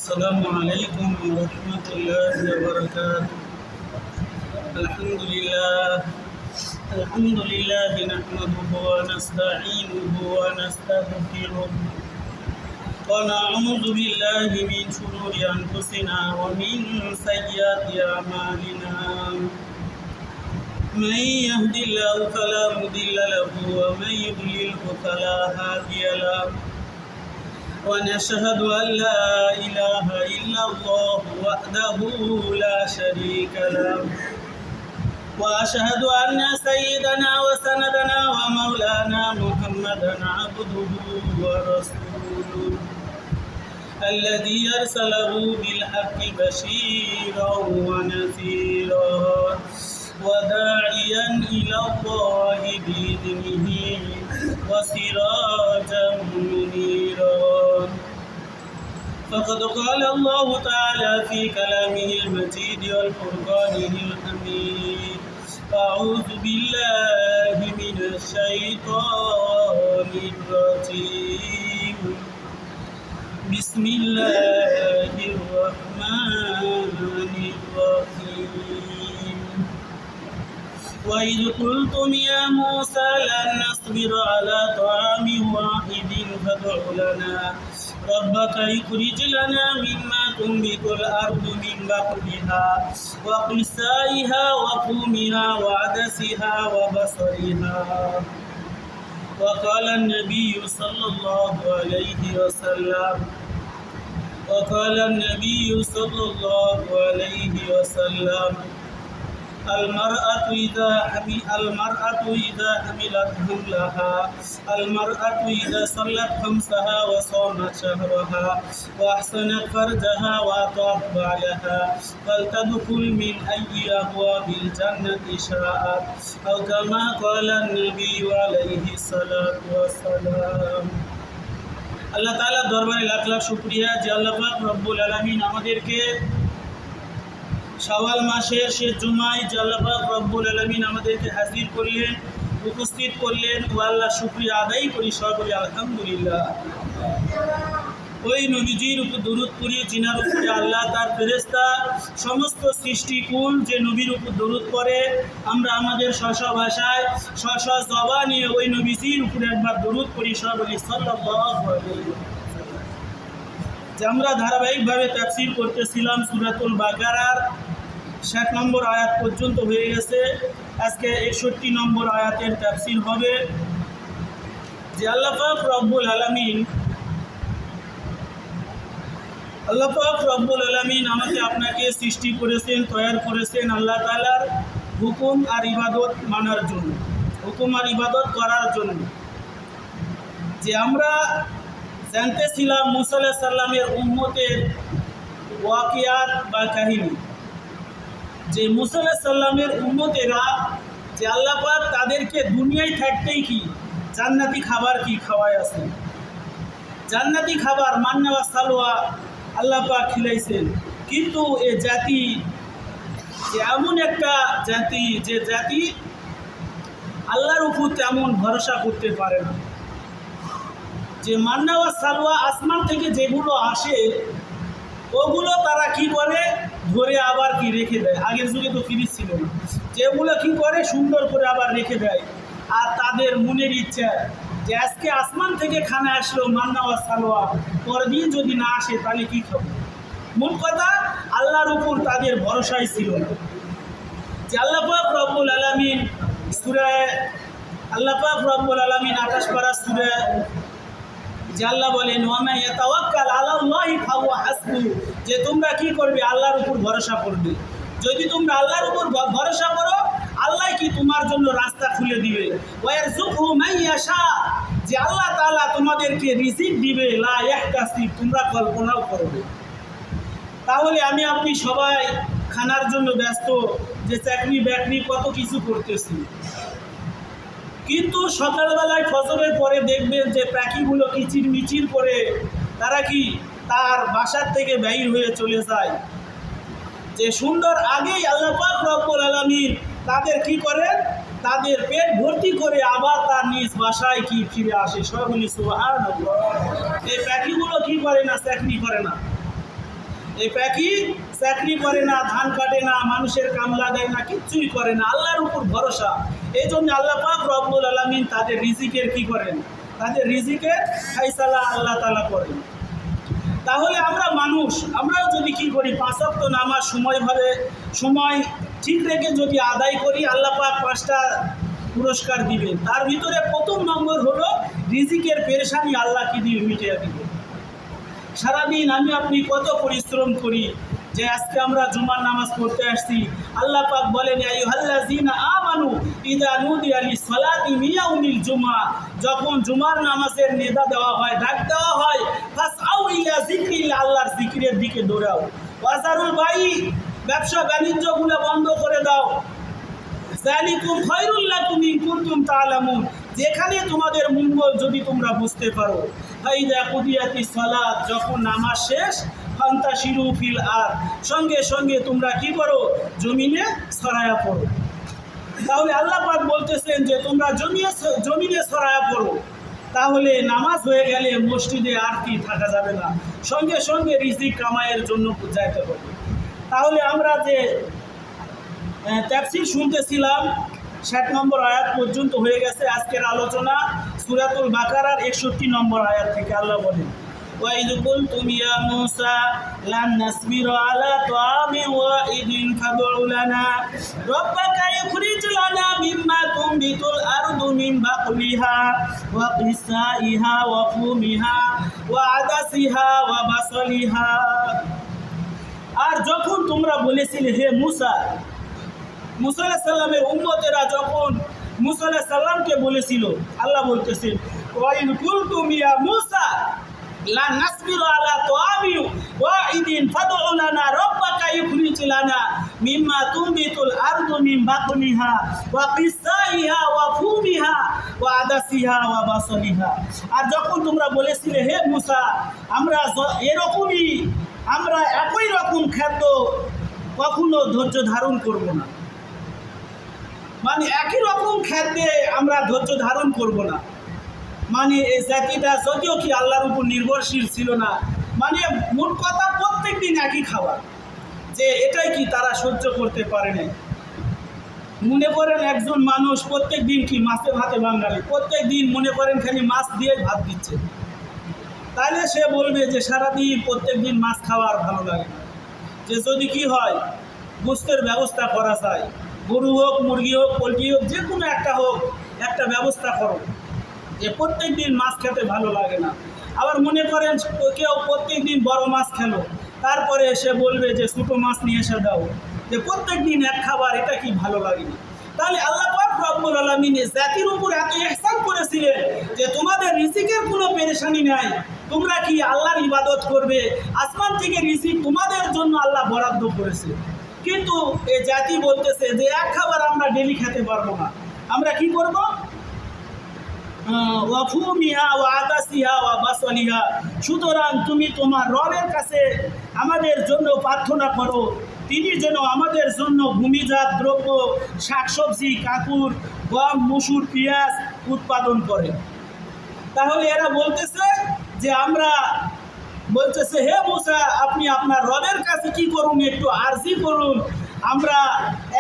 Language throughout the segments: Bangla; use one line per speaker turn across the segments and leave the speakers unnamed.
السلام عليكم ورحمة الله وبركاته. الحمد لله نحمده ونستعينه ونستغفره ونعوذ بالله من شرور أنفسنا ومن سيئات أعمالنا. من يهد الله فلا مضل له ومن يضلله فلا هادي له، ونشهد أن لا إله إلا الله وحده لا شريك له، وأشهد أن سيدنا وسندنا ومولانا محمدا عبده ورسوله الذي أرسله بالحق بشيرا ونذيرا وداعيا إلى الله بإذنه وسراجا منيرا. فقد قال الله تعالى في كلامه المجيد والفرقانه الحميد: أعوذ بالله من الشيطان الرجيم، بسم الله الرحمن الرحيم. وإذ قلتم يا موسى لن نصبر على طعام واحد فادع لنا ربك يخرج لنا مما تنبت الأرض من بقلها وقثائها وفومها وعدسها وبصلها. وقال النبي صلى الله عليه وسلم المرأة إذا حملت حملها، المرأة إذا صلت خمسها وصامت شهرها وأحسنت فرجها وأطاعت بعلها فلتدخل من أي أبواب الجنة شاءت، أو كما قال النبي عليه الصلاة والسلام. আল্লাহ তাআলা দরবারে লাখ লাখ শুকরিয়া যে আল্লাহ পাক রব্বুল আলামিন আমাদেরকে শাওয়াল মাসের শেষ জুমায় যে আল্লাহ পাক রব্বুল আলামিন আমাদেরকে হাজির করলেন, উপস্থিত করলেন। ও আল্লাহ শুকরিয়া আদায় করি, সকলে আলহামদুলিল্লাহ। ওই নবীজির উপর দরুদ পড়ি যিনার উপরে আল্লাহ তার ফেরেশতা সমস্ত সৃষ্টিকুল যে নবীর উপর দরুদ পড়ে, আমরা আমাদের স্ব ভাষায় স্ব জবানে ওই নবীজির উপরে একবার দরুদ পড়ি, সকলে সাল্লাল্লাহু আলাইহি। যে আমরা ধারাবাহিকভাবে তাফসীর করতেছিলাম সূরাতুল বাকারার 60 নম্বর আয়াত পর্যন্ত হয়ে গেছে। আজকে 61 নম্বর আয়াতের তাফসীর হবে। যে আল্লাহ পাক রব্বুল আলামিন আমাকে আপনাকে সৃষ্টি করেছেন, তৈরি করেছেন আল্লাহ তাআলার হুকুম আর ইবাদত মানার জন্য, হুকুম আর ইবাদত করার জন্য। যে আমরা জানতেছিলাম মুসা আলাইহিস সালামের উম্মতের ওয়াকিয়াত বা কাহিনী, যে মুসা আলাইহিস সালামের উম্মতেরা যে আল্লাহ পাক তাদেরকে দুনিয়ায় থাকতেই কি জান্নাতি খাবার কি খাওয়ায় আছে, জান্নাতি খাবার মান্না ওয়া সালওয়া আল্লাহ পাক খিলাইছেন। কিন্তু এ জাতি যে এমন একটা জাতি যে জাতি আল্লাহর উপর তেমন ভরসা করতে পারে না। যে মান্না ওয়া সালওয়া আসমান থেকে যেগুলো আসে ওগুলো তারা কি করে ধরে আবার কি রেখে দেয়। আগের যুগে তো ফ্রিজ ছিল না, যেগুলো কি করে সুন্দর করে আবার রেখে দেয়। আর তাদের মনের ইচ্ছা যে আজকে আসমান থেকে খানা আসলো মান্না ওয়া সালওয়া, পরের দিন যদি না আসে তাহলে কি খাবো। মূল কথা আল্লাহর উপর তাদের ভরসাই ছিল না। যে আল্লাহ পাক রব্বুল আলামিন 28 পারা সূরা যে আল্লাহ বলেন ওয়া মান ইয়াতাওয়াক্কাল আলাল্লাহি ফাহুয়া হাসবু, যে তোমরা কি করবে আল্লাহর উপর ভরসা করবে। যদি তোমরা আল্লাহর উপর ভরসা করো আল্লাহ কি তোমার জন্য রাস্তা খুলে দিবে। ওয়া ইয়ারযুকহু মান ইয়াশা, যে আল্লাহ তাআলা তোমাদেরকে রিজিক দিবে লা ইয়াহতাসিব, তোমরা কল্পনাও করবে। তাহলে আমি আপনি সবাই খানার জন্য ব্যস্ত, যে চাকরি বাকরি কত কিছু করতেছি, কিন্তু সকালবেলায় ফজরের পরে দেখবেন যে পাখিগুলো কিচির মিচির করে তারা কি তার বাসার থেকে বাইর হয়ে চলে যায়। যে সুন্দর আগেই আল্লাহ পাক রব্বুল আলামিন তাদের কি করে তাদের পেট ভর্তি করে আবার তার নিজ বাসায় কি ফিরে আসে। সকলে সুবহানাল্লাহ। এই পাখিগুলো কি করে না, চাকরি করে না। এই পাখি চাকরি করে না, ধান কাটে না, মানুষের কামলা দেয় না, কিচ্ছুই করে না, আল্লাহর উপর ভরসা। এই জন্য আল্লাহ পাক রব্বুল আলামিন তাদের রিজিকের কি করেন, তাদের রিজিকের ফায়সালা আল্লাহ তাআলা করেন। তাহলে আমরা মানুষ, আমরাও যদি কি করি, 5 ওয়াক্ত নামাজ সময় ঠিক রেখে যদি আদায় করি, আল্লাহ পাক 5টা পুরস্কার দিবেন। তার ভিতরে প্রথম নম্বর হলো রিজিকের পেরেশানি আল্লাহ কি দিয়ে মিটিয়ে দিবে। সারাদিন আমি আপনি কত পরিশ্রম করি, যে আজকে আমরা জুমার নামাজ পড়তে আসছি। আল্লাহ পাক বলেন, ইয়া আইয়ুহাল্লাযীনা আমানু ইযা নুদিয়া লিস-সালাতি মিন ইয়াউমিল জুমআ, যখন জুমার নামাজের নিদা দেওয়া হয়, ডাক দেওয়া হয়, ফাসআউ ইলা যিকরিল্লাহ, আল্লাহর জিকিরের দিকে দৌড়াও। ওয়াজারুল বাই, ব্যবসা বাণিজ্যগুলো বন্ধ করে দাও। যালিকুম খায়রুল লাকুম ইন কুনতুম তা'লামুন, যেখানে তোমাদের মঙ্গল যদি তোমরা বুঝতে পারো। ফাইদা কুদিয়াতিস সালাত, যখন নামাজ শেষ, ফান্তাশিরু ফিল আরদ, সঙ্গে সঙ্গে তোমরা কি করো, জমিনে ছড়ায়া পড়ো। তাহলে আল্লাহ পাক বলতেছেন যে তোমরা জমিনে ছড়ায়া পড়ো। তাহলে নামাজ হয়ে গেলে মসজিদে আর কি থাকা যাবে না, সঙ্গে সঙ্গে রিজিক কামাইয়ের জন্য যাইতে হবে। তাহলে আমরা যে তাফসীর শুনতেছিলাম, 60 নম্বর আয়াত পর্যন্ত হয়ে গেছে আজকের আলোচনা। সূরাতুল বাকারার 61 নম্বর আয়াত থেকে আল্লাহ বলেন, وَإِذْ قُلْتُمْ يَا مُوسَى لَن نَّصْبِرَ عَلَىٰ طَعَامٍ وَاحِدٍ فَادْعُ لَنَا رَبَّكَ يُخْرِجْ لَنَا مِمَّا تُنبِتُ الْأَرْضُ مِن بَقْلِهَا وَقِثَّائِهَا وَفُومِهَا وَعَدَسِهَا وَبَصَلِهَا। আর যখন তোমরা বলেছিলে, হে মুসা আলাইহিস সালামের উম্মতেরা যখন মুসা আলাইহিস সালামকে বলেছিল, আল্লাহ বলতেছেন, ওয়াইন কুলতুম ইয়া মুসা লা নাসবিরু আলা তাআমিন ওয়াহিদিন ফাদউ লানা রাব্বাকা ইখরিজ লানা মিম্মা তুনবিতুল আরদু মিন বাকনিহা ওয়া কিসাইহা ওয়া ফুমিহা ওয়া আদাসিহা ওয়া বাসলিহা। আর যখন তোমরা বলেছিলে, হে মুসা, আমরা একই রকম খাদ্য কখনো ধৈর্য ধারণ করব না, মানে একই রকম খাদ্যে আমরা ধৈর্য ধারণ করব না। মানে এই জাতিটা যদিও কি আল্লাহর উপর নির্ভরশীল ছিল না, মানে মোট কথা প্রত্যেক দিন একই খাবার, যে এটাই কি তারা সহ্য করতে পারে না। মনে করেন একজন মানুষ প্রত্যেক দিন কি মাছে ভাতে বাঙালি, প্রত্যেক দিন মনে করেন খালি মাছ দিয়ে ভাত দিচ্ছে, তাহলে সে বলবে যে সারাদিন প্রত্যেক দিন মাছ খাওয়ার ভালো লাগে না। যে যদি কি হয়, গোশতের ব্যবস্থা করা যায়, গরু হোক, মুরগি হোক, পোলট্রি হোক, যে কোনো একটা হোক, একটা ব্যবস্থা করো, যে প্রত্যেক দিন মাছ খেতে ভালো লাগে না। আবার মনে করেন কেউ প্রত্যেক দিন বড় মাছ খেলো, তারপরে সে বলবে যে ছোটো মাছ নিয়ে এসে দাও, যে প্রত্যেক দিন এক খাবার, এটা কি ভালো লাগে না। তাহলে আল্লাহ পাক রব্বুল আলামিন জাতির উপর এত ইহসান করেছিলেন যে তোমাদের রিজিকের কোনো পেরেশানি নাই, তোমরা কি আল্লাহর ইবাদত করবে, আসমান থেকে রিজিক তোমাদের জন্য আল্লাহ বরাদ্দ করেছে। কিন্তু এই জাতি বলতেছে যে এক খাবার আমরা ডেলি খেতে পারবো না, আমরা কি করব, ওয়াফুমিহা ওয়া আদাসিহা ওয়া বাসলিহা। সুতরাং তুমি তোমার রবের কাছে আমাদের জন্য প্রার্থনা করো, তিনি যেন আমাদের জন্য ভূমিজাত দ্রব্য, শাকসবজি, কাকুর, গম, মসুর, পেঁয়াজ উৎপাদন করে। তাহলে এরা বলতেছে যে বলতেছে, হে মুসা, আপনি আপনার রবের কাছে কি করুন, একটু আরজি করুন, আমরা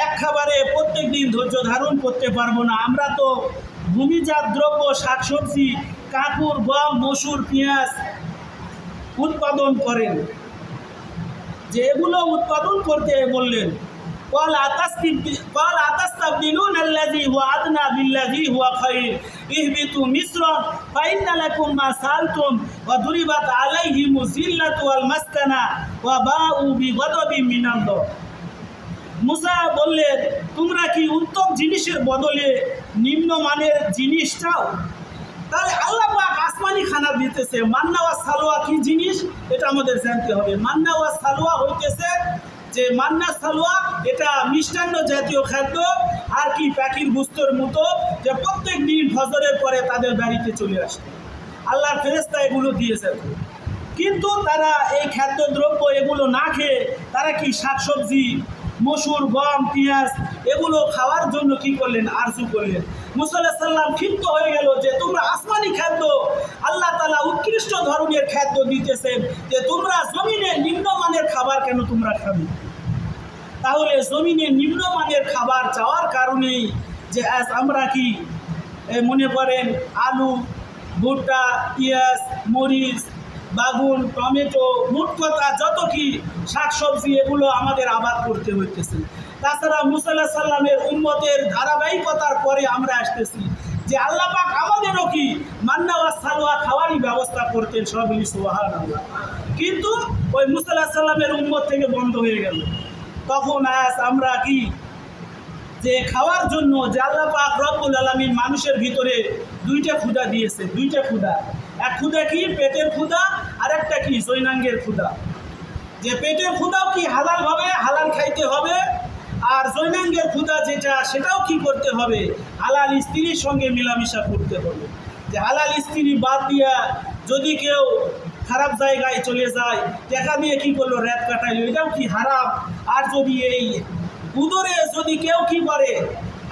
এক খাবারে প্রত্যেক দিন ধৈর্য ধারণ করতে পারবো না, আমরা তো ভূমিজাত দ্রব্য, শাকসবজি, কাকুর, গম, মসুর, পেঁয়াজ উৎপাদন করেন, যে এগুলো উৎপাদন করতে বললেন। قال أتستبدلون الذي هو أدنى بالذي هو خير اهبطوا مصرا فإن لكم ما سألتم وضربت عليهم الذلة والمسكنة وباءوا بغضب من الله। মুসা বললেন, তোমরা কি উত্তম জিনিসের বদলে নিম্নমানের জিনিস চাও? তাহলে আল্লাহ পাক আসমানি খানা দিতেছে। মান্না ওয়া সালোয়া কি জিনিস, এটা আমাদের জানতে হবে। মান্না ওয়া সালোয়া হইতেছে যে মান্না সালোয়া, এটা মিষ্টান্ন জাতীয় খাদ্য, আর কি পাখির গুস্তর মতো, যে প্রত্যেক দিন ফজরের পরে তাদের বাড়িতে চলে আসতো, আল্লাহর ফেরেশতা এগুলো দিয়েছে। কিন্তু তারা এই খাদ্যদ্রব্য এগুলো না খেয়ে তারা কি শাকসবজি, মসুর, গম, পেঁয়াজ এগুলো খাওয়ার জন্য কি করলেন, আরজু করলেন। মুসা আলাইহিস সালাম ক্ষিপ্ত হয়ে গেল যে তোমরা আসমানি খাদ্য, আল্লাহ তাআলা উৎকৃষ্ট ধরনের খাদ্য দিতেছেন, যে তোমরা জমিনে নিম্নমানের খাবার কেন তোমরা খাবে? তাহলে জমিনে নিম্নমানের খাবার চাওয়ার কারণেই যে আজ আমরা কি মনে করেন আলু, ভুট্টা, পেঁয়াজ, মরিচ, বাগুন, টমেটো, মোট কথা যত কি শাকসবজি এগুলো আমাদের আবাদ করতে হইতেছে। তাছাড়া মুসা আলাইহিস সালামের উম্মতের ধারাবাহিকতার পরে আমরা আসতেছি যে আল্লাহ পাক আমাদেরও কি মান্না ওয়া সালওয়া খাওয়ারই ব্যবস্থা করতেন, সবই সুবহানাল্লাহ। কিন্তু ওই মুসা আলাইহিস সালামের উম্মত থেকে বন্ধ হয়ে গেল। তখন আজ আমরা কি যে খাওয়ার জন্য যে আল্লাহ পাক রব্বুল আলামিন মানুষের ভিতরে দুইটা ক্ষুধা দিয়েছে, দুইটা ক্ষুধা। এক ক্ষুধা কি পেটের ক্ষুধা, আর একটা কি জৈনাঙ্গের ক্ষুধা। যে পেটের ক্ষুধাও কি হালালভাবে হালাল খাইতে হবে, আর জৈনাঙ্গের ক্ষুধা যেটা সেটাও কি করতে হবে, হালাল স্ত্রীর সঙ্গে মেলামেশা করতে হবে। যে হালাল স্ত্রী বাদ দিয়া যদি কেউ খারাপ জায়গায় চলে যায়, টাকা দিয়ে কি করলো, রাত কাটাইলো, এটাও কি হারাম। আর যদি এই উদরে যদি কেউ কি করে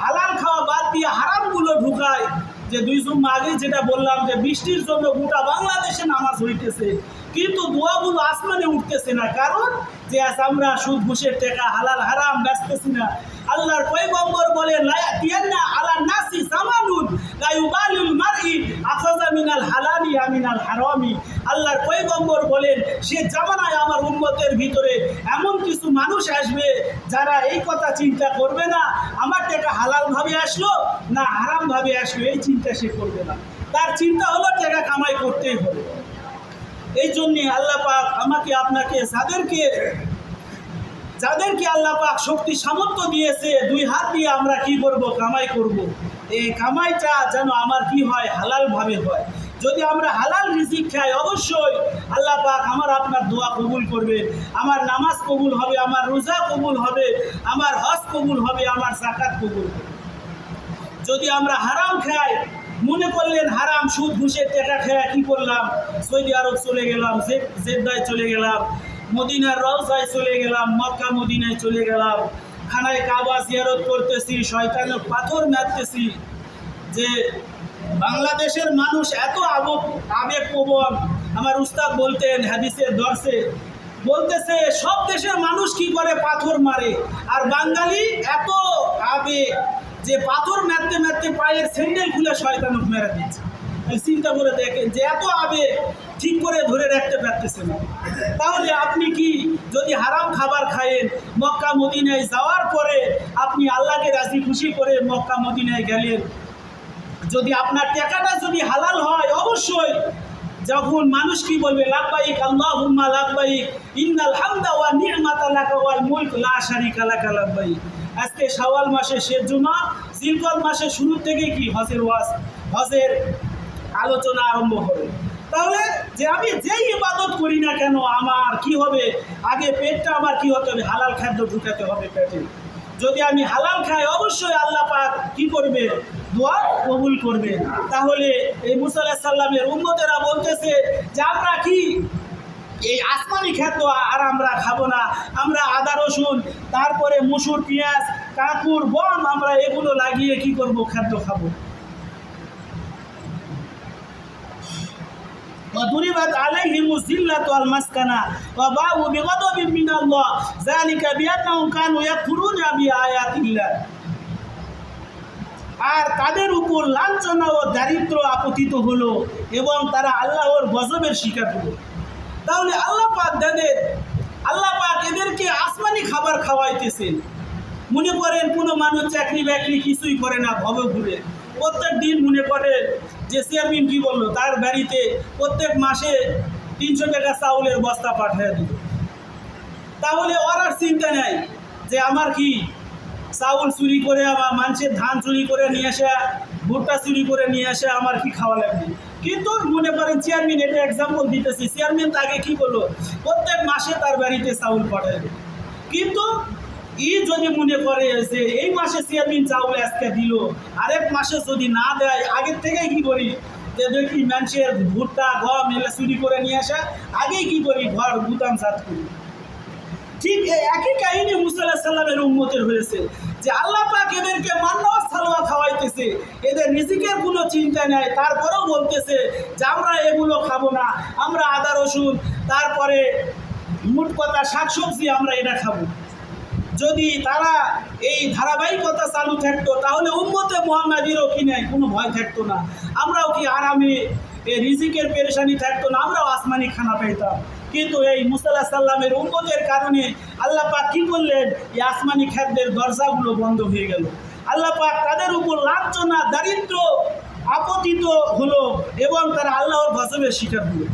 হালাল খাওয়া বাদ দিয়ে হারামগুলো ঢুকায়, যে 2 জুম্মা আগে যেটা বললাম যে বৃষ্টির জন্য গোটা বাংলাদেশে নামাজ হইতেছে, কিন্তু দোয়াগুলো আসমানে উঠতেছে না। কারণ যে আজ আমরা সুদ ঘুষের টাকা হালাল হারাম বেচতেছি না। আল্লাহর পয়গম্বর বলেন লা ইয়াতিয়ান্না আলা নাসি জামানুন লা ইউবালিল মারই আখাযা মিনাল হালালি মিনাল হারামি। আল্লাহর পয়গম্বর বলেন সে জামানায় আমার উম্মতের ভিতরে এমন কিছু মানুষ আসবে যারা এই কথা চিন্তা করবে না আমার টাকা হালালভাবে আসলো না হারামভাবে আসলো, এই চিন্তা সে করবে না। তার চিন্তা হলো টাকা কামাই করতেই হবে। এই জন্যে আল্লাহ পাক আমাকে আপনাকে যাদেরকে আল্লাহ পাক শক্তি সামর্থ্য দিয়েছে, 2 হাত দিয়ে আমরা কি করব, কামাই করব। এই কামাইটা যেন আমার কি হয়, হালালভাবে হয়। যদি আমরা হালাল রিজিক খাই, অবশ্যই আল্লাহ পাক আমার আপনার দোয়া কবুল করবে, আমার নামাজ কবুল হবে, আমার রোজা কবুল হবে, আমার হজ কবুল হবে, আমার যাকাত কবুল হবে। যদি আমরা হারাম খাই, মনে করলেন হারাম সুদ ঘুষের টাকা খেয়ে কি করলাম, সৌদি আরব চলে গেলাম, জেদ্দায় চলে গেলাম, মদিনার রওজায় চলে গেলাম, মক্কা মদিনায় চলে গেলাম, খানায় কাবা জিয়ারত করতেছি, শয়তানের পাথর মারতেছি। যে বাংলাদেশের মানুষ এত আবেগপ্রবণ, আমার উস্তাদ বলতেন হাদিসের দর্শে বলতেছে সব দেশের মানুষ কি করে পাথর মারে, আর বাঙালি এত আবেগ যে পাথর মারতে মারতে পায়ের স্যান্ডেল খুলে শয়তানক মেরে দিচ্ছে। চিন্তা করে দেখেন যে এত আবেগ ঠিক করে ধরে রাখতে পারতেছে না। তাহলে আপনি কি যদি হারাম খাবার খায়েন, মক্কা মদিনায় যাওয়ার পরে আপনি আল্লাহকে রাজি খুশি করে মক্কা মদিনায় গেলেন, যদি আপনার টাকাটা যদি হালাল হয়, অবশ্যই যখন মানুষ কি বলবে লাব্বাইক আল্লাহুম্মা লাব্বাইক ইন্নাল হামদা ওয়া নি'মাতা লাকা ওয়াল মুলক লা শারীকা লাকা লাব্বাইক। আজকে শাওয়াল মাসে শেষ জুমা, জিলকদ মাসের শুরু থেকে কি হজের আলোচনা আরম্ভ হবে। তাহলে যে আমি যেই ইবাদত করি না কেন আমার কি হবে, আগে পেটটা আমার কি হতে হবে, হালাল খাদ্য ঢুকাতে হবে পেটে। যদি আমি হালাল খাই, অবশ্যই আল্লাহ পাক কি করবে, দোয়া কবুল করবে। তাহলে এই মুসা আলাইহিস সালামের উম্মতেরা বলতেছে যে আমরা কি এই আসমানি খাদ্য আর আমরা খাবো না, আমরা আদা রসুন, তারপরে মসুর, পেঁয়াজ, কাঁকুর, গম আমরা এগুলো লাগিয়ে কি করব, খাদ্য খাবো। وضربت عليهم الذلة والمسكنة وباءوا بغضب من الله ذلك بأنهم كانوا يكفرون بآيات الله। আর তাদের উপর লাঞ্ছনা ও দারিদ্র আপতিত হলো এবং তারা আল্লাহর গজবের শিকার হলো। তাহলে আল্লাহ পাক এদেরকে আসমানি খাবার খাওয়াইতেছেন। মনে করেন কোনো মানুষ চাকরি বাকরি কিছুই করে না, ভবে ঘুরে প্রত্যেক দিন মনে করেন যে চেয়ারম্যান কি বললো, তার বাড়িতে প্রত্যেক মাসে 300 টাকা চাউলের বস্তা পাঠিয়ে দিল। তাহলে ওর আর চিন্তা নেই যে আমার কি চাউল চুরি করে, আমার মানুষের ধান চুরি করে নিয়ে আসা, ভুট্টা চুরি করে নিয়ে আসা আমার কি খাওয়া লাগবে। কিন্তু মনে করেন চেয়ারম্যান, এটা এক্সাম্পল দিতেছি, চেয়ারম্যান তাকে কি করলো, প্রত্যেক মাসে তার বাড়িতে চাউল পাঠায়। কিন্তু যদি মনে করে যে এই মাসে চেয়ারম্যান চাউল আজকে দিল, আরেক মাসে যদি না দেয়, আগের থেকেই কি করি যে দেখি মানুষের ভুট্টা গম এগুলো চুরি করে নিয়ে আসা, আগেই কি করি ঘর গুদাম সাত করি। ঠিক একই কাহিনী মুসা আলাইহিস সালামের উম্মতের হয়েছে যে আল্লাহ পাক এদেরকে মান্না ওয়া সালোয়া খাওয়াইতেছে, এদের রিজিকের কোনো চিন্তা নেই, তারপরেও বলতেছে যে আমরা এগুলো খাবো না, আমরা আদা রসুন, তারপরে মোট কথা শাকসবজি আমরা এটা খাবো। যদি তারা এই ধারাবাহিকতা চালু থাকতো তাহলে উম্মতে মুহাম্মাদিরও কি নেই কোনো ভয় থাকতো না, আমরাও কি আরামে এই রিজিকের পেরেশানি থাকতো না, আমরাও আসমানি খানা পেতাম। কিন্তু এই মুসা আলাইহিস সালামের উম্মতের কারণে আল্লাহ পাক কী করলেন, এই আসমানি খাদ্যের দরজাগুলো বন্ধ হয়ে গেল। আল্লাহ পাক তাদের উপর লাঞ্ছনা দারিদ্র আপতিত হলো এবং তারা আল্লাহর গজবের শিকার হলো।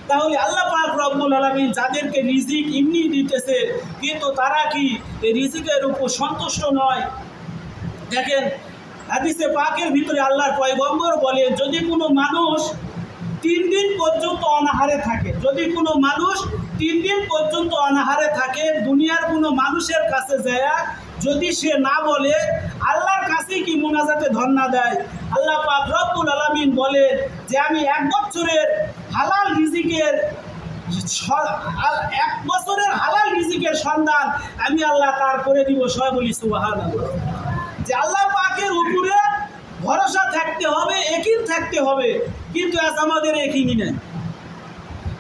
তাহলে আল্লাহ পাক রব্বুল আলামিন যাদেরকে রিজিক এমনি দিতেছে, কিন্তু তারা কি এই রিজিকের উপর সন্তুষ্ট নয়? দেখেন হাদিসে পাকের ভিতরে আল্লাহর পয়গম্বর বলে, যদি কোনো মানুষ 3 দিন পর্যন্ত অনাহারে থাকে, যদি কোনো মানুষ 3 দিন পর্যন্ত অনাহারে থাকে, দুনিয়ার কোনো মানুষের কাছে যায় যদি সে না বলে, আল্লাহর কাছে কি মুনাজাতে ধন্না দেয়, আল্লাহ পাক রব্বুল আলামিন বলে যে আমি 1 বছরের হালাল রিজিকের 1 বছরের হালাল রিজিকের সন্ধান আমি আল্লাহ তার করে দিব। সবাই বলি সুবহানাল্লাহ। যে আল্লাহ পাকের উপরে ভরসা থাকতে হবে, একিন থাকতে হবে, কিন্তু আজ আমাদের একিনই নেই।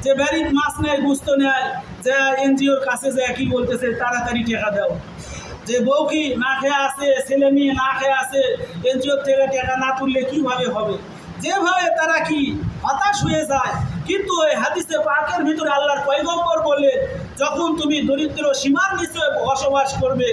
যে বাড়ির মাছ নেয়, গুস্ত নেয়, যে এনজিওর কাছে যে কি বলতেছে তাড়াতাড়ি টাকা দাও, যে বউ কি না খেয়ে আছে, ছেলে মেয়ে না খেয়ে আছে, এনজিওর থেকে টাকা না তুললে কীভাবে হবে, যেভাবে তারা কি হতাশ হয়ে যায়। কিন্তু এই হাদিসে পাকের ভিতরে আল্লাহর পয়গম্বর বলে, যখন তুমি দরিদ্র সীমার নিচে বসবাস করবে,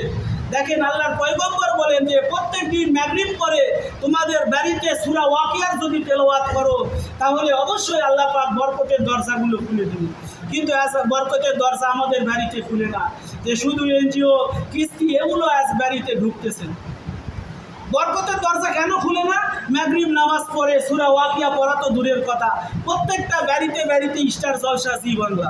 দেখেন আল্লাহর পয়গম্বর বলেন যে প্রত্যেক দিন মাগরিব করে তোমাদের বাড়িতে সূরা ওয়াকিয়ার যদি তেলাওয়াত করো, তাহলে অবশ্যই আল্লাহ পাক বরকতের দরজাগুলো খুলে দেবে। কিন্তু আজ বরকতের দরজা আমাদের বাড়িতে খুলে না, যে শুধু এনজিও কিস্তি এগুলো আজ বাড়িতে ঢুকতেছে। বরকতের দরজা কেন খুলে না? মাগরিব নামাজ পড়ে সূরা ওয়াকিয়া পড়া তো দূরের কথা, প্রত্যেকটা বাড়িতে বাড়িতে স্টার জলসা জি বাংলা,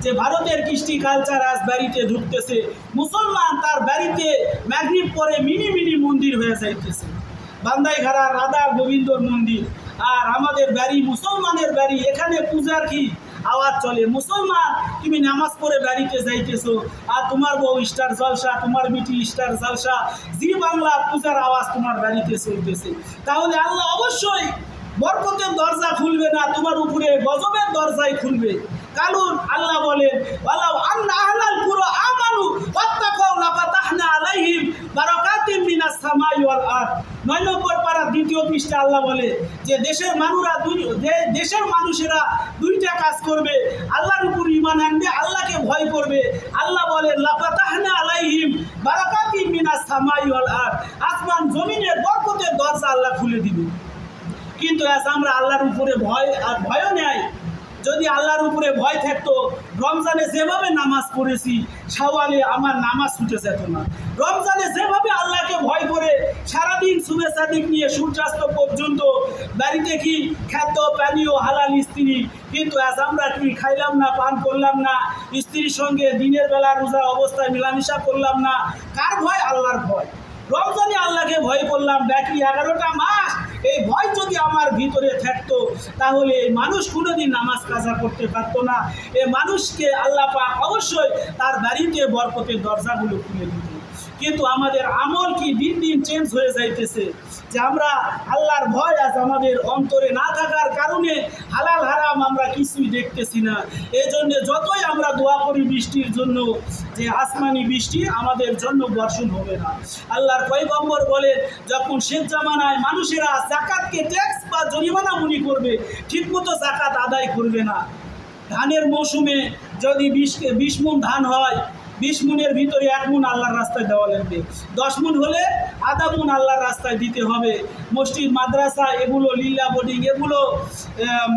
যে ভারতের কৃষ্টি কালচার আজ বাড়িতে ঢুকতেছে। মুসলমান তার বাড়িতে মাগরিব পরে মিনি মিনি মন্দির হয়ে যাইতেছে, বান্দাইঘাড়া রাধা গোবিন্দর মন্দির, আর আমাদের বাড়ি মুসলমানের বাড়ি, এখানে পূজার কি আওয়াজ চলে। মুসলমান তুমি নামাজ পড়ে বাড়িতে যাইতেছো, আর তোমার বউ স্টার জলসা, তোমার বিটি স্টার জলসা, জি বাংলা পূজার আওয়াজ তোমার বাড়িতে চলতেছে। তাহলে আল্লাহ অবশ্যই বরকতের দরজা খুলবে না, তোমার উপরে গজবের দরজাই খুলবে। কারণ আল্লাহ বলেন, ওয়ালাউ আন্না আহলাল কুরা আমানু ওয়াত্তাকাউ লাফাতাহনা আলাইহিম বারাকাতিম মিনাস সামাই ওয়াল আরদ। 9 নম্বর পারা 2য় পৃষ্ঠা আল্লাহ বলে যে দেশের মানুষেরা 2টা কাজ করবে, আল্লাহর উপর ঈমান আনবে, আল্লাহকে ভয় করবে। আল্লাহ বলে লাফাতাহনা আলাইহিম বারাকাতিম মিনাস সামাই ওয়াল আরদ, আসমান জমিনের বরকতের দরজা আল্লাহ খুলে দিবে। কিন্তু আজ আমরা আল্লাহর উপরে ভয়ও নেই। যদি আল্লাহর উপরে ভয় থাকতো, রমজানে যেভাবে নামাজ পড়েছি, শাওয়ালে আমার নামাজ ছুটে যেত না। রমজানে যেভাবে আল্লাহকে ভয় করে সারাদিন সুবে সাদিক নিয়ে সূর্যাস্ত পর্যন্ত বাড়িতে কি খাদ্য পানীয় হালাল স্ত্রী, কিন্তু আজ আমরা কি খাইলাম না, পান করলাম না, স্ত্রীর সঙ্গে দিনের বেলা রোজা অবস্থায় মেলামেশা করলাম না। কার ভয়? আল্লাহর ভয়। রমজানে আল্লাহকে ভয় করলাম, বাকি 11টা মাস এই ভয় যদি আমার ভিতরে থাকতো, তাহলে এই মানুষ কোনোদিন নামাজ কাজা করতে পারতো না। এই মানুষকে আল্লাহ পাক অবশ্যই তার বাড়িতে বরকতের দরজাগুলো খুলে দিত। কিন্তু আমাদের আমল কি দিন দিন চেঞ্জ হয়ে যাইতেছে, যে আমরা আল্লাহর ভয় আজ আমাদের অন্তরে না থাকার কারণে হালাল হারাম আমরা কিছুই দেখতেছি না। এই জন্য যতই আমরা দোয়া করি বৃষ্টির জন্য, যে আসমানি বৃষ্টি আমাদের জন্য বর্ষণ হবে না। আল্লাহর পয়গম্বর বলে, যখন শেষ জামানায় মানুষেরা যাকাতকে ট্যাক্স বা জরিমানা মনে করবে, ঠিকমতো যাকাত আদায় করবে না। ধানের মৌসুমে যদি 20 মণ ধান হয়, 20 মণের ভিতরে 1 মণ আল্লাহর রাস্তায় দেওয়া লাগবে, 10 মণ হলে আধা মণ আল্লাহর রাস্তায় দিতে হবে। মসজিদ মাদ্রাসা এগুলো, লীলা বোর্ডিং এগুলো,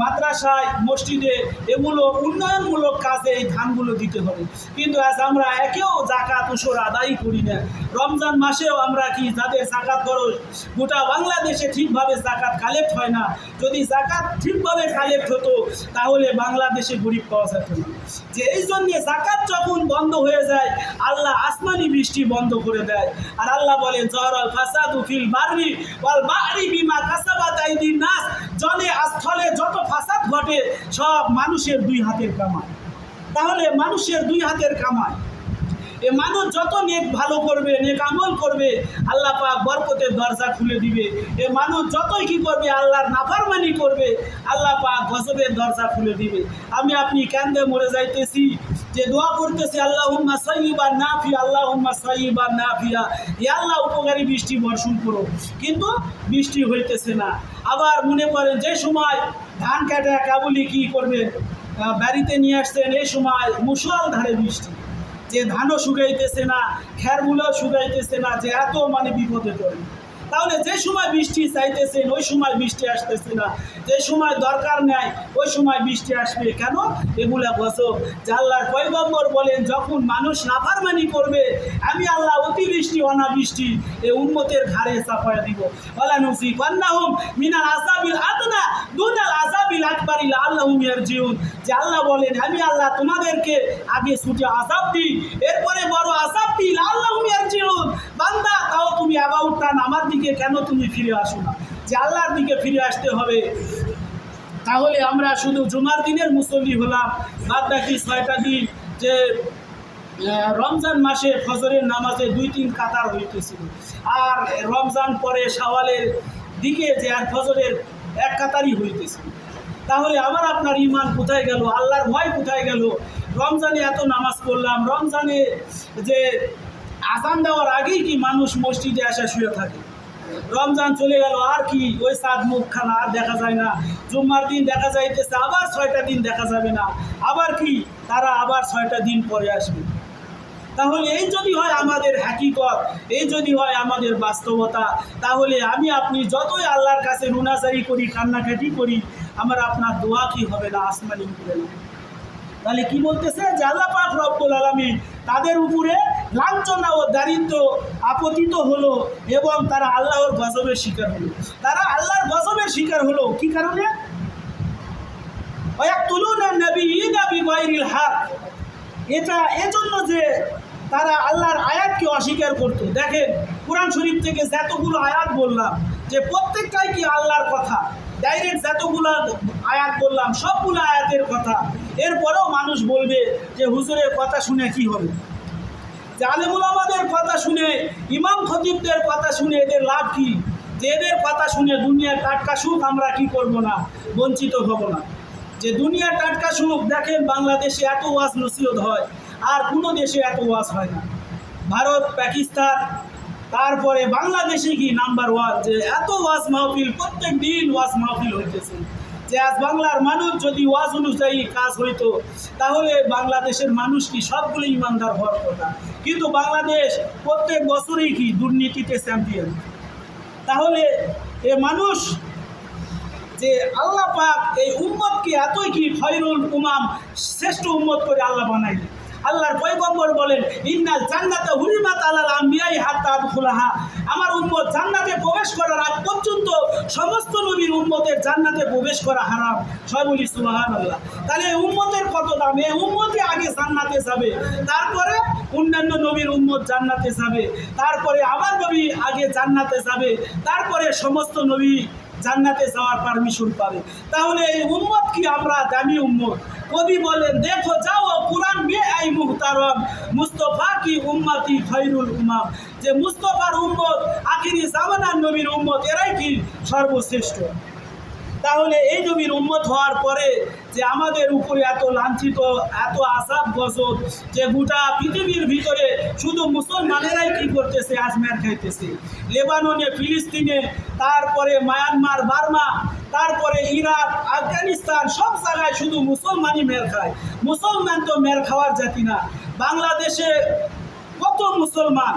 মাদ্রাসায় মসজিদে এগুলো উন্নয়নমূলক কাজে এই ধানগুলো দিতে হবে। কিন্তু আজ আমরা একেও জাকাত উসুর আদায় করি না। রমজান মাসেও আমরা কি, যাদের জাকাত খরচ গোটা বাংলাদেশে ঠিকভাবে জাকাত কালেক্ট হয় না। যদি জাকাত ঠিকভাবে কালেক্ট হতো, তাহলে বাংলাদেশে গরিব পাওয়া যেত না। যে এই জন্যে জাকাত যখন বন্ধ হয়ে যায়, আল্লাহ আসমানি বৃষ্টি বন্ধ করে দেয়। আর আল্লাহ বলেন, জহরাল ফাসাদু ফিল বাররি ওয়াল বাহরি বিমা কাসাবাত আইদিন নাস, জলে স্থলে যত ফাসাদ ঘটে সব মানুষের 2 হাতের কামাই। তাহলে মানুষের 2 হাতের কামাই, এ মানুষ যত নেক ভালো করবে, নেক আমল করবে, আল্লাহ পাক বরকতের দরজা খুলে দিবে। এ মানুষ যতই কি করবে, আল্লাহর নাফরমানি করবে, আল্লাহ পাক গজবের দরজা খুলে দিবে। আমি আপনি কান্দে মরে যাইতেছি, যে দোয়া করতেছি আল্লাহুম্মা সাইয়্যিবান নাফিয়া, আল্লাহুম্মা সাইয়্যিবান নাফিয়া, ইয়া আল্লাহ উপকারী বৃষ্টি বর্ষণ করো, কিন্তু বৃষ্টি হইতেছে না। আবার মনে করেন যে সময় ধান কাটা কাবুলি কি করবেন, বাড়িতে নিয়ে আসছেন, এই সময় মুষলধারে বৃষ্টি, যে ধানও শুকাইতেছে না, খেরগুলো শুকাইতেছে না, যে এত মানে বিপদে পড়ে। তাহলে যে সময় বৃষ্টি চাইতেছেন ওই সময় বৃষ্টি আসতেছে না, যে সময় দরকার নেই ওই সময় বৃষ্টি আসবে কেন? এগুলা গজব। যে আল্লাহর পয়গম্বর বলেন, যখন মানুষ নাফরমানি করবে আমি আল্লাহ অতিবৃষ্টি অনাবৃষ্টি এই উম্মতের ঘাড়ে চাপায়া দিব। ওয়ালা নুযিকান্নাহুম মিনাল আযাবিল আদনা দুনাল আযাবিল আকবারি লাআল্লাহুম ইয়ারজিউন। যে আল্লাহ বলেন, আমি আল্লাহ তোমাদেরকে আগে ছুটে আযাব দিই, এরপরে বড় আযাব দিই, লাআল্লাহুম ইয়ারজিউন। বান্দা, তাও তুমি অ্যাবাউট টান আমার দিকে কেন তুমি ফিরে আসো না? যে আল্লাহর দিকে ফিরে আসতে হবে। তাহলে আমরা শুধু জুমার দিনের মুসল্লি হলাম, বাদ বাকি 6টা দিন যে রমজান মাসে ফজরের নামাজে 2-3 কাতার হইতেছিল, আর রমজান পরে শাওয়ালের দিকে যে আর ফজরের 1 কাতারই হইতেছিল। তাহলে আমার আপনার ইমান কোথায় গেল? আল্লাহর ভয় কোথায় গেল? রমজানে এত নামাজ পড়লাম, রমজানে যে আজান দেওয়ার আগেই কি মানুষ মসজিদে আসা শুয়ে থাকে, রমজান চলে গেল আর কি ওই সাত মুখখানা আর দেখা যায় না। জুম্মার দিন দেখা যাইতেছে, আবার 6টা দিন দেখা যাবে না, আবার কি তারা আবার 6টা দিন পরে আসবে। তাহলে এই যদি হয় আমাদের হাকিকত, এই যদি হয় আমাদের বাস্তবতা, তাহলে আমি আপনি যতই আল্লাহর কাছে রুনাজারি করি, কান্নাকাটি করি, আমার আপনার দোয়া কি হবে না? আসমানি হবে না। তাহলে কি বলতেছে? যে আল্লাহ পাক রব্বুল আলামিন তাদের উপরে লাঞ্ছনা ও দারিদ্র আপতিত হলো এবং তারা আল্লাহর গজবের শিকার হলো। তারা আল্লাহর গজবের শিকার হলো কি কারণে? ওয়ায়াকতুলুনা নাবিয়্যিনা বিগাইরিল হক। এটা এজন্য যে তারা আল্লাহর আয়াতকে অস্বীকার করতো। দেখেন, কোরআন শরীফ থেকে যতগুলো আয়াত বললাম, যে প্রত্যেকটাই কি আল্লাহর কথা, ডাইরেক্ট যতগুলো আয়াত বললাম সবগুলো আয়াতের কথা। এরপরেও মানুষ বলবে যে হুজুরের কথা শুনে কি হবে, যে আলেম উলামাদের কথা শুনে, ইমাম খতিবদের কথা শুনে এদের লাভ কি? যে এদের কথা শুনে দুনিয়ার টাটকা সুখ আমরা কি করব না, বঞ্চিত হব না। যে দুনিয়ার টাটকা সুখ, দেখেন বাংলাদেশে এত ওয়াজ নসিহত হয়, আর কোনো দেশে এত ওয়াজ হয় না। ভারত, পাকিস্তান, তারপরে বাংলাদেশে কি নাম্বার 1, যে এত ওয়াজ মাহফিল, প্রত্যেক দিন ওয়াজ মাহফিল হইতেছে। যে আজ বাংলার মানুষ যদি ওয়াজ অনুযায়ী কাজ হইতো, তাহলে বাংলাদেশের মানুষ কি সবগুলো ইমানদার হওয়ার কথা। কিন্তু বাংলাদেশ প্রত্যেক বছরই কি দুর্নীতিতে চ্যাম্পিয়ন। তাহলে এ মানুষ যে আল্লাহ পাক এই উম্মতকে এতই কি খয়রুল উমাম, শ্রেষ্ঠ উম্মত করে আল্লাহ বানাইলেন। আল্লাহর পয়গম্বর বলেন, ইন্নাল জান্নাতা হুরিমাত আলাল আম্বিয়াই হাত্তা আদখুলাহা। আমার উম্মত জান্নাতে প্রবেশ করার আগ পর্যন্ত সমস্ত নবীর উম্মতের জান্নাতে প্রবেশ করা হারাম। সবাই বলি সুবহানাল্লাহ। তাহলে এই উম্মতের কত দাম! এই উম্মতই আগে জান্নাতে যাবে, তারপরে অন্যান্য নবীর উম্মত জান্নাতে যাবে, তারপরে আমার নবী আগে জান্নাতে যাবে, তারপরে সমস্ত নবী জান্নাতে যাওয়ার পারমিশন পাবে। তাহলে এই উম্মত কি আমরা দামি উম্মত? কবি বলেন, দেখো যাও কুরআন বে আই মুহতারাম, মুস্তাফা কি উম্মতি খৈরুল উমাম। যে মুস্তাফার উম্মত, আখিরি জামানার নবীর উম্মত, এরাই কি সর্বশ্রেষ্ঠ। তাহলে এই নবীর উম্মত হওয়ার পরে যে আমাদের উপরে এত লাঞ্ছিত, এত আযাব গজব, যে গোটা পৃথিবীর ভিতরে শুধু মুসলমানেরাই কি করতেছে, আজ মের খাইতেছে। লেবাননে, ফিলিস্তিনে, তারপরে মায়ানমার, বার্মা, তারপরে ইরাক, আফগানিস্তান, সব জায়গায় শুধু মুসলমানই মের খায়। মুসলমান তো মের খাওয়ার জাতি না। বাংলাদেশে কত মুসলমান,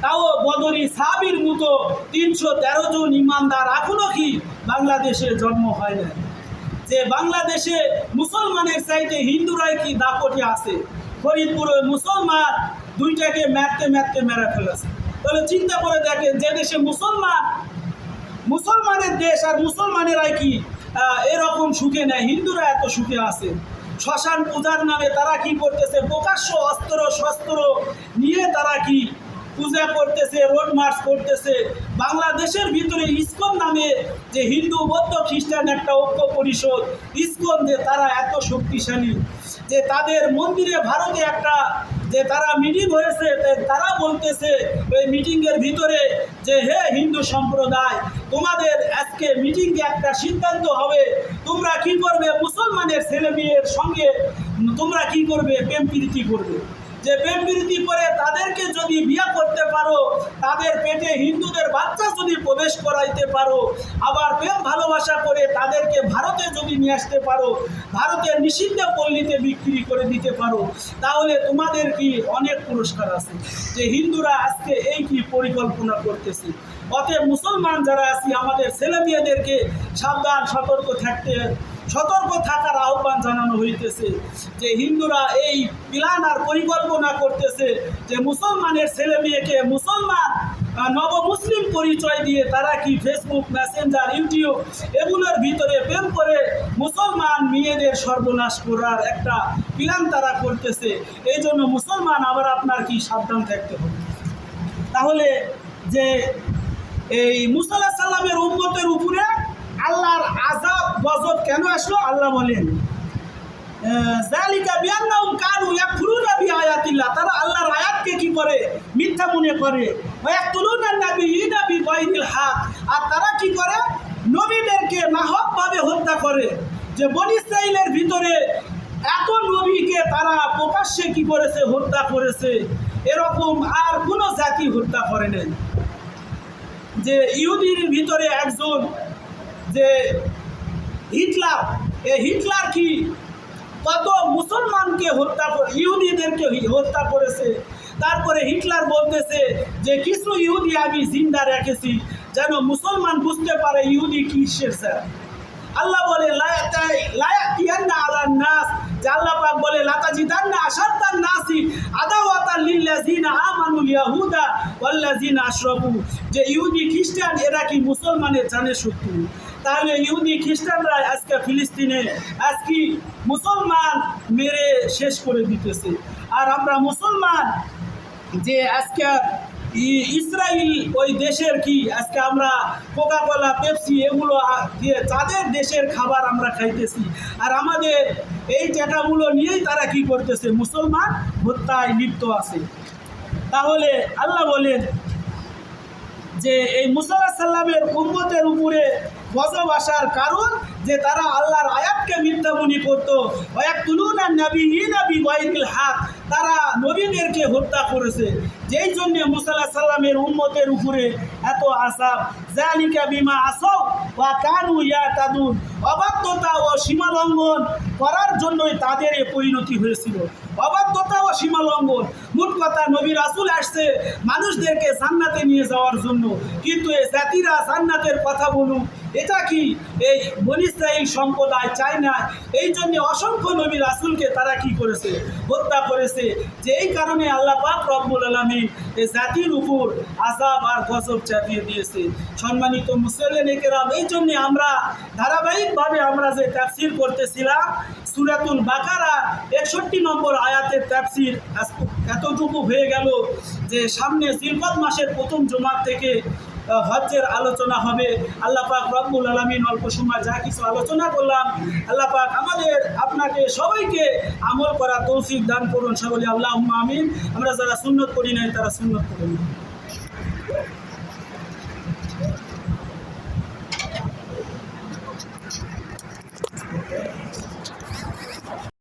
তাও বদরি সাহাবীর মতো 313 জন ইমানদার এখনো কি বাংলাদেশে জন্ম হয় না। যে বাংলাদেশে মুসলমানের চাইতে হিন্দুরাই কি দাপটে আছে। ফরিদপুরে মুসলমান 2টাকে মারতে মারতে মেরে ফেলেছে। তাহলে চিন্তা করে দেখেন, যে দেশে মুসলমানের দেশ, আর মুসলমানেরাই কি এরকম সুখে নেয়, হিন্দুরা এত সুখে আছে। শ্মশান পূজার নামে তারা কি করতেছে, প্রকাশ্য অস্ত্র শস্ত্র নিয়ে তারা কি পূজা করতেছে, রোড মার্চ করতেছে। বাংলাদেশের ভিতরে ইসকন নামে যে হিন্দু বৌদ্ধ খ্রিস্টান একটা ঐক্য পরিষদ ইসকন, যে তারা এত শক্তিশালী যে তাদের মন্দিরে ভারতে একটা যে তারা মিটিং হয়েছে, তারা বলতেছে ওই মিটিংয়ের ভিতরে যে হে হিন্দু সম্প্রদায়, তোমাদের আজকে মিটিংয়ে একটা সিদ্ধান্ত হবে, তোমরা কি করবে, মুসলমানের ছেলে মেয়ের সঙ্গে তোমরা কি করবে, প্রেম প্রীতি করবে। যে প্রেম প্রীতি করে তাদেরকে যদি বিয়ে করতে পারো, তাদের পেটে হিন্দুদের বাচ্চা যদি প্রবেশ করাইতে পারো, আবার প্রেম ভালোবাসা করে তাদেরকে ভারতে যদি নিয়ে আসতে পারো, ভারতের নিষিদ্ধ পল্লীতে বিক্রি করে দিতে পারো, তাহলে তোমাদের কি অনেক পুরস্কার আছে। যে হিন্দুরা আজকে এই কি পরিকল্পনা করতেছে। অতএব মুসলমান যারা আছি, আমাদের ছেলে মেয়েদেরকে সাবধান সতর্ক থাকার আহ্বান জানানো হইতেছে। যে হিন্দুরা এই প্ল্যান আর পরিকল্পনা করতেছে যে মুসলমানের ছেলে মেয়েকে মুসলমান নবমুসলিম পরিচয় দিয়ে তারা কি ফেসবুক, মেসেঞ্জার, ইউটিউব এগুলোর ভিতরে প্রেম করে মুসলমান মেয়েদের সর্বনাশ করার একটা প্ল্যান তারা করতেছে। এই জন্য মুসলমান আবার আপনার কি সাবধান থাকতে হবে। তাহলে যে এই মুসা আলাইহিস সালামের উম্মতের উপরে আল্লাহর আযাব গজব কেন আসলো? আল্লাহ বলেন যালিকা বিআন্নাহুম কানু ইয়াকফুরুনা বিআয়াতিল্লাহ, তারা আল্লাহর আয়াতকে কি করে, মিথ্যা মনে করে। ওয়া ইয়াকতুলুনা নাবিয়্যিনা বিগায়রিল হক, আর তারা কি করে, নবীদেরকে নাহকভাবে হত্যা করে। যে বনী ইসরাঈলের ভিতরে এত নবীকে তারা প্রকাশ্যে কি করেছে, হত্যা করেছে, এরকম আর কোনো জাতি হত্যা করে নাই। যে ইহুদির ভিতরে একজন যে হিটলার, এই হিটলার কি কত মুসলমানকে হত্যা করে, ইহুদিদেরকে হত্যা করেছে। তারপরে হিটলার বলতেছে যে কিছু ইহুদি আমি জিন্দা রেখেছি যেন মুসলমান বুঝতে পারে ইহুদি কিসের স্যার। আল্লাহ বলে লায়াতিয়ান্না আলান নাস, যে আল্লাহ পাক বলে লাতাজিদান্না আশাদ্দান নাসি আদাওয়াতান লিল্লাযিনা আমানুল ইয়াহুদা ওয়াল্লাযিনা আশরাকু, যে ইহুদি খ্রিস্টান এরা কি মুসলমানের জানের শত্রু। তাহলে ইহুদি খ্রিস্টানরা আজকে ফিলিস্তিনে আজকে মুসলমান মেরে শেষ করে দিতেছে। আর আমরা মুসলমান যে আজকে ইসরায়েল ওই দেশের কি আজকে আমরা কোকাকোলা, পেপসি এগুলো দিয়ে তাদের দেশের খাবার আমরা খাইতেছি। আর আমাদের এই জায়গাগুলো নিয়েই তারা কি করতেছে, মুসলমান হত্যায় লিপ্ত আছে। তাহলে আল্লাহ বলেন যে এই মুসা আলাইহিস সালামের উম্মতের উপরে গজব আসার কারণ যে তারা আল্লাহর আয়াতকে মিথ্যা মনে করতো। ওয়ায়াকতুলুনা নাবিয়্যিনা বিগায়রিল হক, তারা নবীদেরকে হত্যা করেছে। যেই জন্য মুসা আলাইহিস সালামের উম্মতের উপরে এত আযাব। যালিকা বিমা আসাও ওয়া কানু ইয়াতাদুন, অবাধ্যতা ও সীমালঙ্ঘন করার জন্যই তাদের এই পরিণতি হয়েছিল। অবাধ্যতা ও সীমালঙ্ঘন, মোট কথা নবী রাসূল আসছে মানুষদেরকে জান্নাতে নিয়ে যাওয়ার জন্য, কিন্তু এই জাতিরা জান্নাতের কথা বলুক, এটা কি এই বনী ইসরাঈল সম্প্রদায় চায় না। এই জন্য অসংখ্য নবী রাসূলকে তারা কি করেছে, হত্যা করেছে। যে এই কারণে আল্লাহ পাক রব্বুল আলামিন এই জাতির উপর আযাব আর গজব চাপিয়ে দিয়েছে। সম্মানিত মুসলিম কেরাম, এই জন্য আমরা ধারাবাহিকভাবে আমরা যে তাফসীর করতেছিলাম সূরাতুল বাকারা 61 নম্বর আয়াতের তাফসীর এতটুকু হয়ে গেল। যে সামনে জিলকদ মাসের প্রথম জুমা থেকে হজ্জের আলোচনা হবে। আল্লাহ পাক রব্বুল আলামিন অল্প সময় যা কিছু আলোচনা করলাম, আল্লাহ পাক আমাদের আপনাকে সবাইকে আমল করা তৌফিক দান করুন। সকলে আল্লাহুম্মা আমিন। আমরা যারা সুন্নত করি নাই তারা সুন্নত করুন।